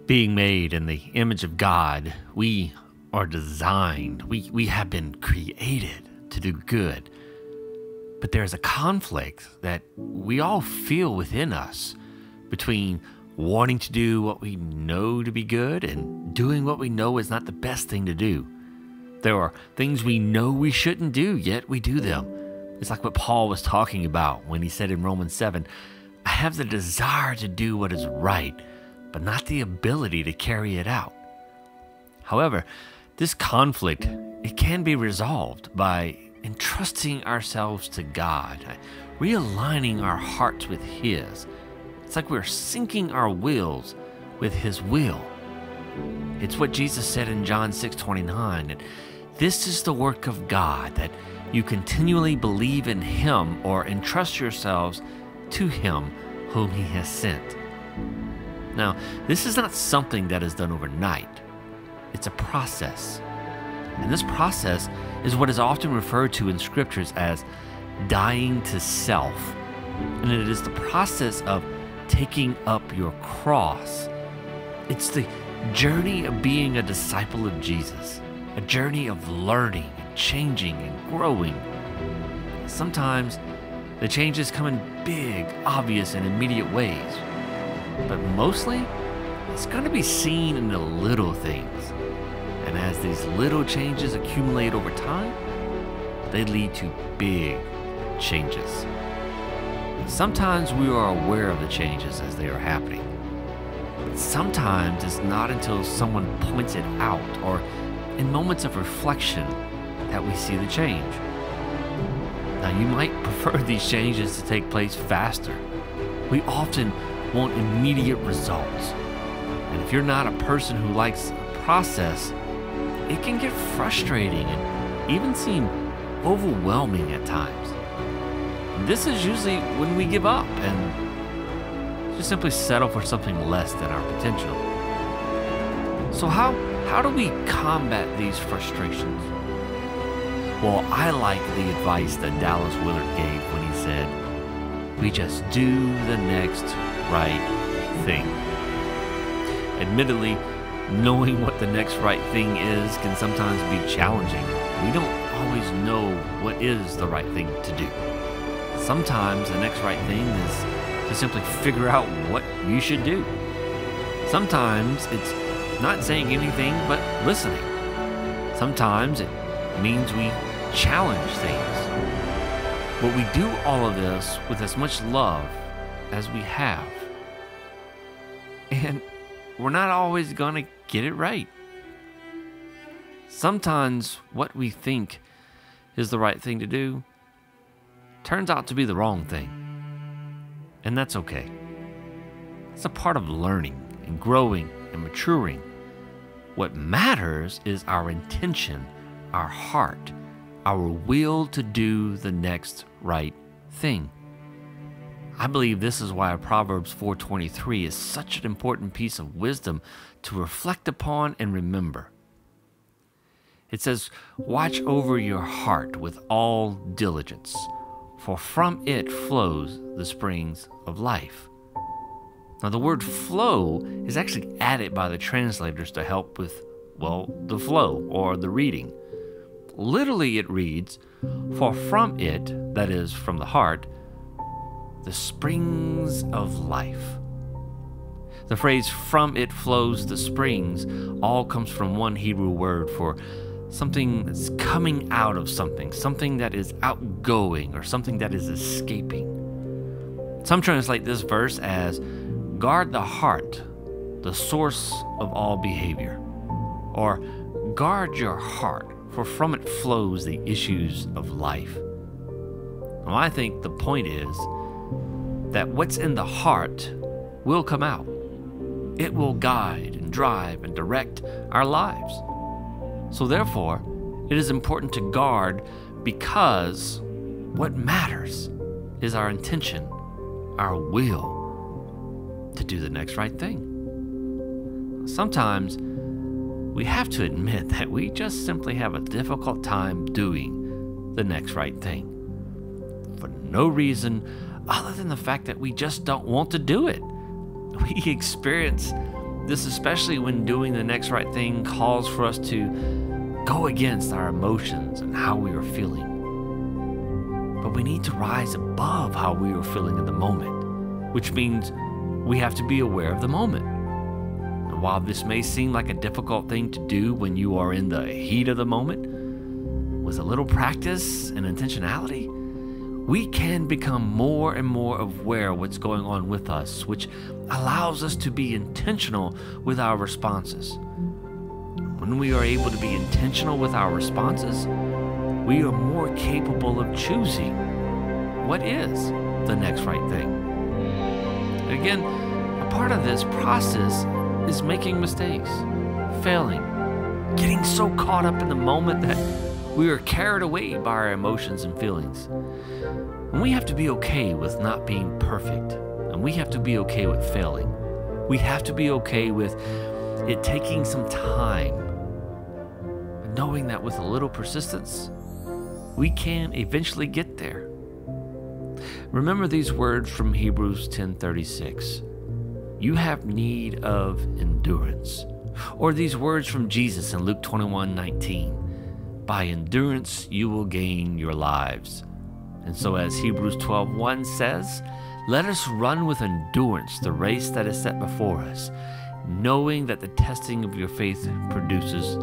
Being made in the image of God, we are designed, we have been created to do good. But there's a conflict that we all feel within us between wanting to do what we know to be good and doing what we know is not the best thing to do. There are things we know we shouldn't do, yet we do them. It's like what Paul was talking about when he said in Romans 7, I have the desire to do what is right, but not the ability to carry it out. However, this conflict, it can be resolved by entrusting ourselves to God, realigning our hearts with His. It's like we're syncing our wills with His will. It's what Jesus said in John 6:29, and this is the work of God, that you continually believe in Him or entrust yourselves to Him whom He has sent. Now, this is not something that is done overnight. It's a process. And this process is what is often referred to in scriptures as dying to self. And it is the process of taking up your cross. It's the journey of being a disciple of Jesus, a journey of learning and changing and growing. Sometimes the changes come in big, obvious, and immediate ways. But mostly, it's going to be seen in the little things. And as these little changes accumulate over time, they lead to big changes. Sometimes we are aware of the changes as they are happening. But sometimes it's not until someone points it out or in moments of reflection that we see the change. Now, you might prefer these changes to take place faster. We often want immediate results. And if you're not a person who likes a process, it can get frustrating and even seem overwhelming at times. And this is usually when we give up and just simply settle for something less than our potential. So how do we combat these frustrations? Well, I like the advice that Dallas Willard gave when he said, we just do the next right thing. Admittedly, knowing what the next right thing is can sometimes be challenging. We don't always know what is the right thing to do. Sometimes the next right thing is to simply figure out what you should do. Sometimes it's not saying anything but listening. Sometimes it means we challenge things. But we do all of this with as much love as we have. And we're not always going to get it right. Sometimes what we think is the right thing to do turns out to be the wrong thing. And that's okay. It's a part of learning and growing and maturing. What matters is our intention, our heart, our will to do the next right thing. I believe this is why Proverbs 4:23 is such an important piece of wisdom to reflect upon and remember. It says, watch over your heart with all diligence, for from it flows the springs of life. Now, the word flow is actually added by the translators to help with, well, the flow or the reading. Literally, it reads, for from it, that is, from the heart, the springs of life. The phrase, from it flows the springs, all comes from one Hebrew word for something that's coming out of something that is outgoing or something that is escaping. Some translate this verse as, guard the heart, the source of all behavior. Or, guard your heart, for from it flows the issues of life. Well, I think the point is that what's in the heart will come out. It will guide and drive and direct our lives. So therefore, it is important to guard because what matters is our intention, our will to do the next right thing. Sometimes we have to admit that we just simply have a difficult time doing the next right thing. For no reason other than the fact that we just don't want to do it. We experience this especially when doing the next right thing calls for us to go against our emotions and how we are feeling. But we need to rise above how we are feeling in the moment, which means we have to be aware of the moment. And while this may seem like a difficult thing to do when you are in the heat of the moment, with a little practice and intentionality, we can become more and more aware of what's going on with us, which allows us to be intentional with our responses. When we are able to be intentional with our responses, we are more capable of choosing what is the next right thing. Again, a part of this process is making mistakes, failing, getting so caught up in the moment that we are carried away by our emotions and feelings. And we have to be okay with not being perfect, and we have to be okay with failing. We have to be okay with it taking some time, but knowing that with a little persistence, we can eventually get there. Remember these words from Hebrews 10:36. You have need of endurance. Or these words from Jesus in Luke 21:19. By endurance you will gain your lives. And so as Hebrews 12:1 says, let us run with endurance the race that is set before us, knowing that the testing of your faith produces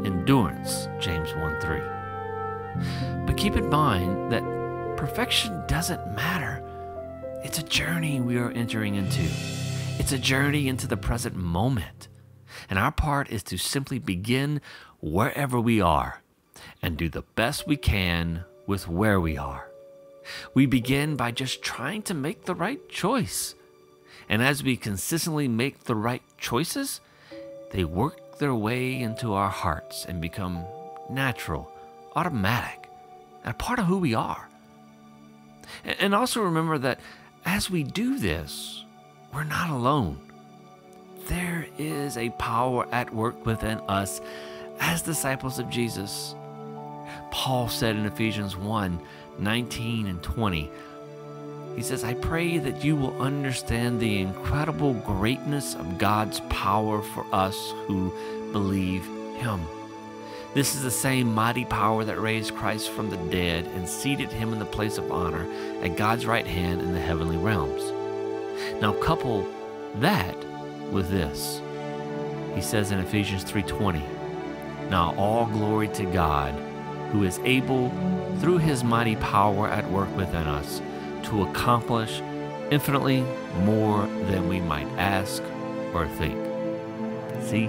endurance, James 1:3. But keep in mind that perfection doesn't matter. It's a journey we are entering into. It's a journey into the present moment. And our part is to simply begin wherever we are and do the best we can with where we are. We begin by just trying to make the right choice. And as we consistently make the right choices, they work their way into our hearts and become natural, automatic, and a part of who we are. And also remember that as we do this, we're not alone. There is a power at work within us as disciples of Jesus. Paul said in Ephesians 1:19 and 20, he says, I pray that you will understand the incredible greatness of God's power for us who believe him. This is the same mighty power that raised Christ from the dead and seated him in the place of honor at God's right hand in the heavenly realms. Now couple that with this. He says in Ephesians 3:20, now all glory to God, who is able, through his mighty power at work within us, to accomplish infinitely more than we might ask or think. See,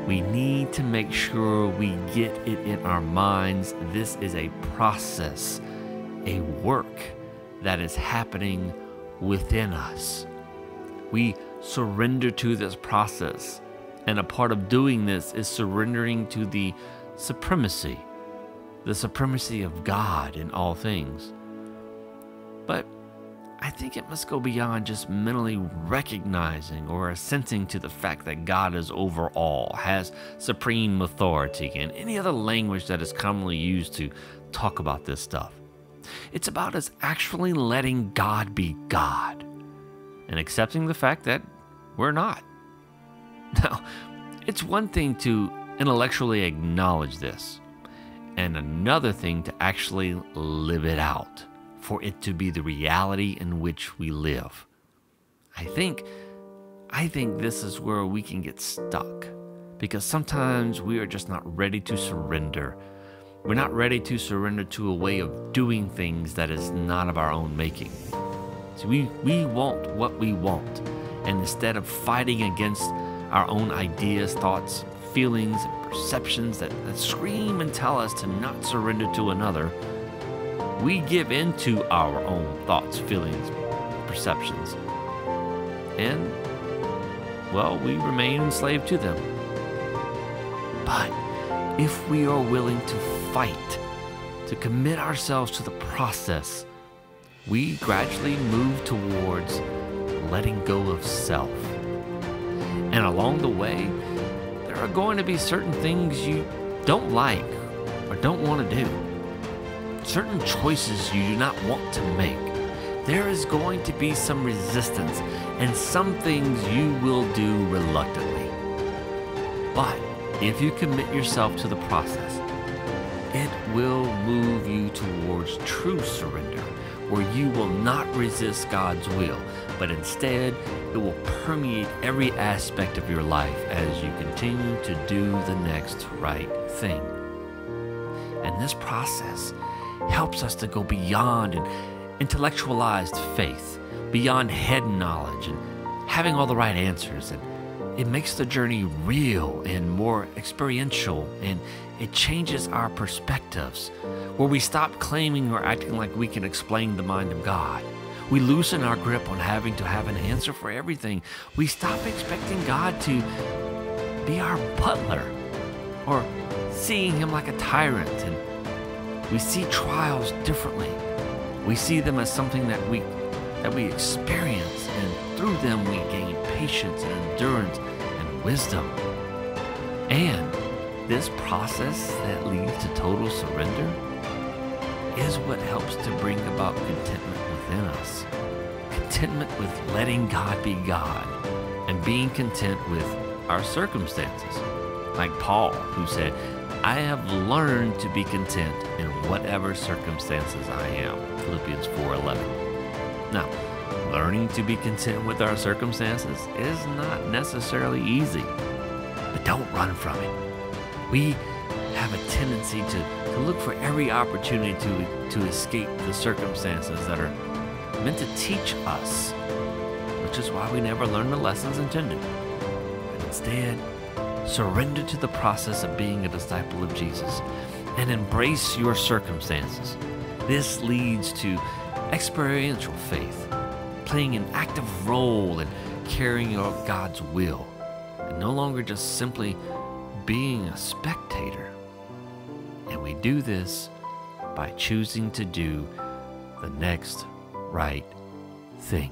we need to make sure we get it in our minds. This is a process, a work that is happening within us. We surrender to this process, and a part of doing this is surrendering to the supremacy of God in all things. But I think it must go beyond just mentally recognizing or assenting to the fact that God is over all, has supreme authority, and any other language that is commonly used to talk about this stuff. It's about us actually letting God be God and accepting the fact that we're not. Now, it's one thing to intellectually acknowledge this, and another thing to actually live it out, for it to be the reality in which we live. I think this is where we can get stuck, because sometimes we are just not ready to surrender. We're not ready to surrender to a way of doing things that is not of our own making. See, we want what we want, and instead of fighting against our own ideas, thoughts, feelings, and perceptions that scream and tell us to not surrender to another, we give into our own thoughts, feelings, perceptions, and, well, we remain enslaved to them. But if we are willing to fight, to commit ourselves to the process, we gradually move towards letting go of self. And along the way, there are going to be certain things you don't like or don't want to do. certain choices you do not want to make, there is going to be some resistance and some things you will do reluctantly. But if you commit yourself to the process, it will move you towards true surrender, where you will not resist God's will, but instead it will permeate every aspect of your life as you continue to do the next right thing. And this process helps us to go beyond an intellectualized faith, beyond head knowledge and having all the right answers. And it makes the journey real and more experiential, and it changes our perspectives, where we stop claiming or acting like we can explain the mind of God. We loosen our grip on having to have an answer for everything. We stop expecting God to be our butler or seeing him like a tyrant, and we see trials differently. We see them as something that we experience, and through them we gain patience and endurance and wisdom. And this process that leads to total surrender is what helps to bring about contentment within us. Contentment with letting God be God and being content with our circumstances. Like Paul, who said, I have learned to be content in whatever circumstances I am. Philippians 4:11. Now, learning to be content with our circumstances is not necessarily easy, but don't run from it. We have a tendency to look for every opportunity to escape the circumstances that are meant to teach us, which is why we never learn the lessons intended. But instead, surrender to the process of being a disciple of Jesus and embrace your circumstances. This leads to experiential faith, playing an active role in carrying out God's will, and no longer just simply being a spectator. And we do this by choosing to do the next right thing.